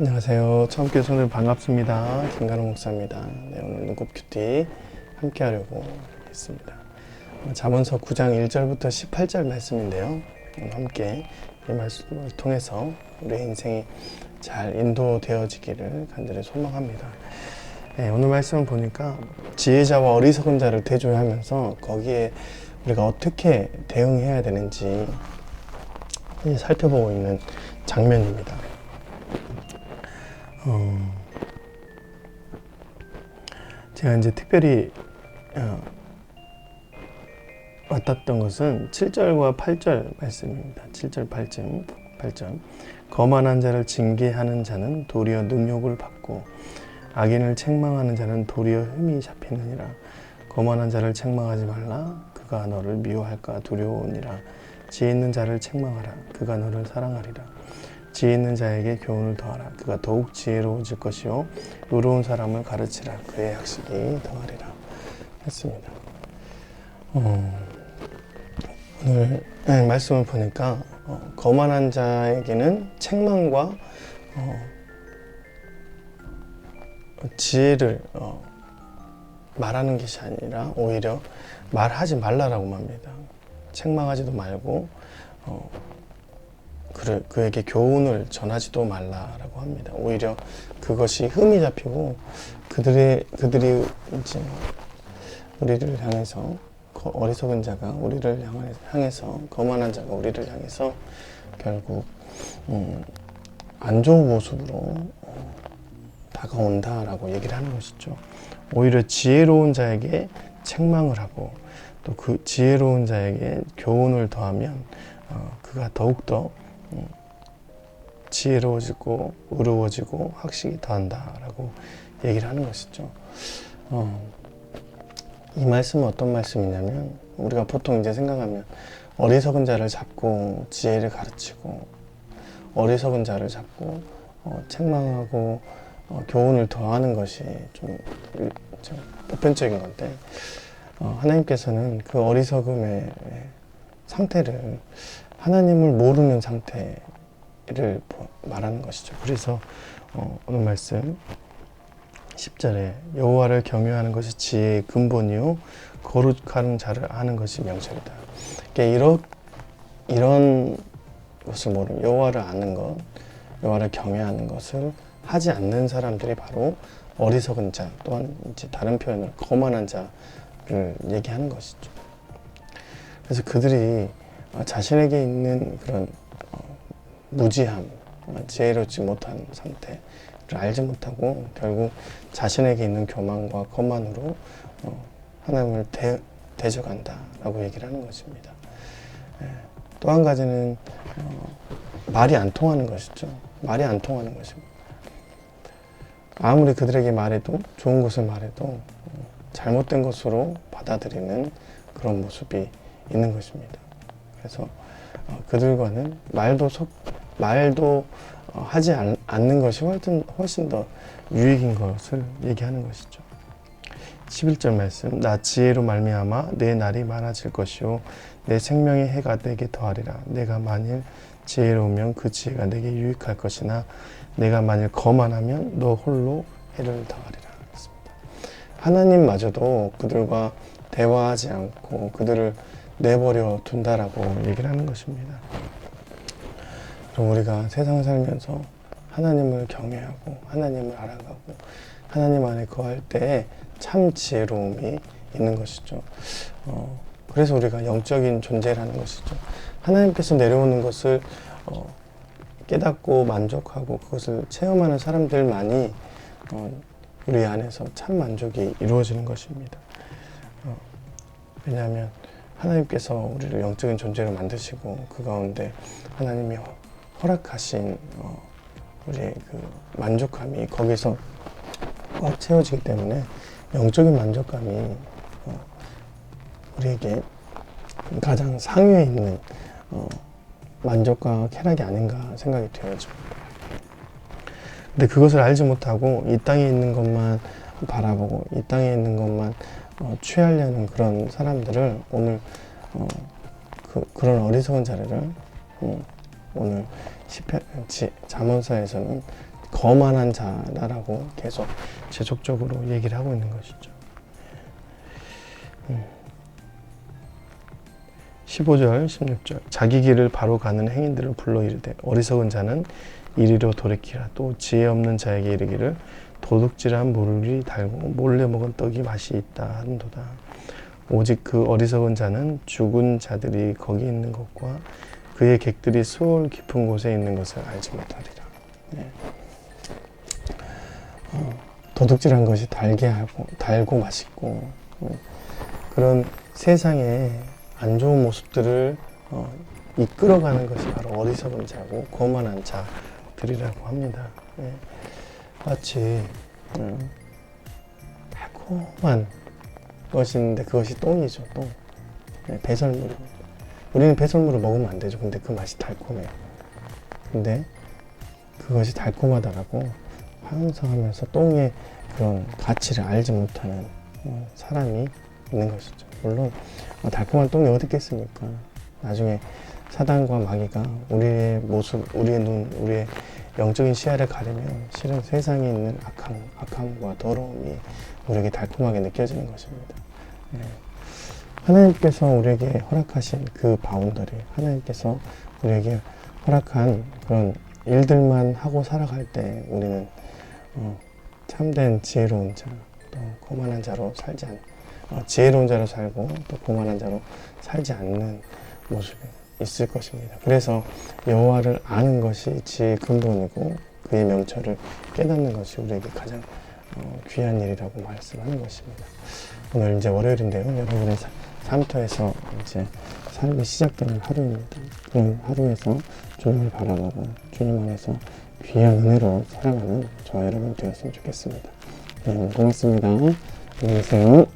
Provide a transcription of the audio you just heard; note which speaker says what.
Speaker 1: 안녕하세요. 처음 교수님 반갑습니다. 김관호 목사입니다. 네, 오늘 눈곱큐티 함께 하려고 했습니다. 잠언서 9장 1절부터 18절 말씀인데요. 오늘 함께 이 말씀을 통해서 우리 인생이 잘 인도되어지기를 간절히 소망합니다. 네, 오늘 말씀을 보니까 지혜자와 어리석은 자를 대조하면서 거기에 우리가 어떻게 대응해야 되는지 살펴보고 있는 장면입니다. 제가 이제 특별히 와닿았던 것은 7절과 8절 말씀입니다. 7절 8절 거만한 자를 징계하는 자는 도리어 능욕을 받고 악인을 책망하는 자는 도리어 흠이 잡히느니라. 거만한 자를 책망하지 말라. 그가 너를 미워할까 두려우니라. 지혜 있는 자를 책망하라. 그가 너를 사랑하리라. 지혜 있는 자에게 교훈을 더하라. 그가 더욱 지혜로워질 것이요 의로운 사람을 가르치라. 그의 학식이 더하리라 했습니다. 오늘 말씀을 보니까 거만한 자에게는 책망과 지혜를 말하는 것이 아니라 오히려 말하지 말라라고 합니다. 책망하지도 말고 그에게 교훈을 전하지도 말라라고 합니다. 오히려 그것이 흠이 잡히고 그들이 이제 우리를 향해서 어리석은 자가 우리를 향해서 거만한 자가 우리를 향해서 결국 안 좋은 모습으로 다가온다라고 얘기를 하는 것이죠. 오히려 지혜로운 자에게 책망을 하고 또 그 지혜로운 자에게 교훈을 더하면 그가 더욱더 지혜로워지고 의로워지고 학식이 더한다라고 얘기를 하는 것이죠. 이 말씀은 어떤 말씀이냐면 우리가 보통 이제 생각하면 어리석은 자를 잡고 지혜를 가르치고 어리석은 자를 잡고 책망하고 교훈을 더하는 것이 좀 보편적인 건데 하나님께서는 그 어리석음의 상태를 하나님을 모르는 상태를 말하는 것이죠. 그래서 오늘 말씀 10절에 여호와를 경외하는 것이 지혜의 근본이요 거룩한 자를 아는 것이 명철이다. 그러니까 이런 것을 모르는 여호와를 아는 것, 여호와를 경외하는 것을 하지 않는 사람들이 바로 어리석은 자 또한 이제 다른 표현으로 거만한 자를 얘기하는 것이죠. 그래서 그들이 자신에게 있는 그런 무지함, 지혜롭지 못한 상태를 알지 못하고 결국 자신에게 있는 교만과 거만으로 하나님을 대적한다라고 얘기를 하는 것입니다. 또 한 가지는 말이 안 통하는 것이죠. 말이 안 통하는 것입니다. 아무리 그들에게 말해도 좋은 것을 말해도 잘못된 것으로 받아들이는 그런 모습이 있는 것입니다. 그래서 그들과는 말도 하지 않는 것이 훨씬 더 유익인 것을 얘기하는 것이죠. 11절 말씀 나 지혜로 말미암아 내 날이 많아질 것이요 내 생명의 해가 내게 더하리라. 내가 만일 지혜로우면 그 지혜가 내게 유익할 것이나 내가 만일 거만하면 너 홀로 해를 더하리라. 하나님마저도 그들과 대화하지 않고 그들을 내버려 둔다라고 얘기를 하는 것입니다. 그럼 우리가 세상을 살면서 하나님을 경외하고 하나님을 알아가고 하나님 안에 거할 때에 참 지혜로움이 있는 것이죠. 그래서 우리가 영적인 존재라는 것이죠. 하나님께서 내려오는 것을 깨닫고 만족하고 그것을 체험하는 사람들만이 우리 안에서 참 만족이 이루어지는 것입니다. 왜냐하면 하나님께서 우리를 영적인 존재로 만드시고 그 가운데 하나님이 허락하신 우리의 그 만족감이 거기서 꽉 채워지기 때문에 영적인 만족감이 우리에게 가장 상위에 있는 만족과 쾌락이 아닌가 생각이 되어집니다. 근데 그것을 알지 못하고 이 땅에 있는 것만 바라보고 이 땅에 있는 것만 취하려는 그런 사람들을 오늘 그런 어리석은 자리를 오늘 잠언서에서는 거만한 자다라고 계속 지속적으로 얘기를 하고 있는 것이죠. 15절, 16절 자기 길을 바로 가는 행인들을 불러 이르되 어리석은 자는 이리로 돌이키라. 또 지혜 없는 자에게 이르기를 도둑질한 물이 달고 몰래 먹은 떡이 맛이 있다 한도다. 오직 그 어리석은 자는 죽은 자들이 거기 있는 것과 그의 객들이 수월 깊은 곳에 있는 것을 알지 못하리라. 네. 도둑질한 것이 달고 맛있고 그런 세상에 안 좋은 모습들을 이끌어가는 것이 바로 어리석은 자고 거만한 자들이라고 합니다. 네. 마치 달콤한 것이 있는데 그것이 똥이죠. 똥. 네, 배설물입니다. 우리는 배설물을 먹으면 안 되죠. 근데 그 맛이 달콤해요. 근데 그것이 달콤하다라고 환상하면서 똥의 그런 가치를 알지 못하는 사람이 있는 것이죠. 물론 달콤한 똥이 어디 있겠습니까? 나중에 사단과 마귀가 우리의 모습, 우리의 눈, 우리의 영적인 시야를 가리면 실은 세상에 있는 악함과 더러움이 우리에게 달콤하게 느껴지는 것입니다. 네. 하나님께서 우리에게 허락하신 그 바운더리, 하나님께서 우리에게 허락한 그런 일들만 하고 살아갈 때 우리는 참된 지혜로운 자, 또 거만한 자로 살지 않는 지혜로운 자로 살고 또 거만한 자로 살지 않는 모습이 있을 것입니다. 그래서 여호와를 아는 것이 지혜의 근본이고 그의 명철을 깨닫는 것이 우리에게 가장 귀한 일이라고 말씀하는 것입니다. 오늘 이제 월요일인데요. 여러분의 삶터에서 이제 삶이 시작되는 하루입니다. 그런 하루에서 주님을 바라보고 주님 안에서 귀한 은혜로 살아가는 저와 여러분 되었으면 좋겠습니다. 고맙습니다. 안녕히 계세요.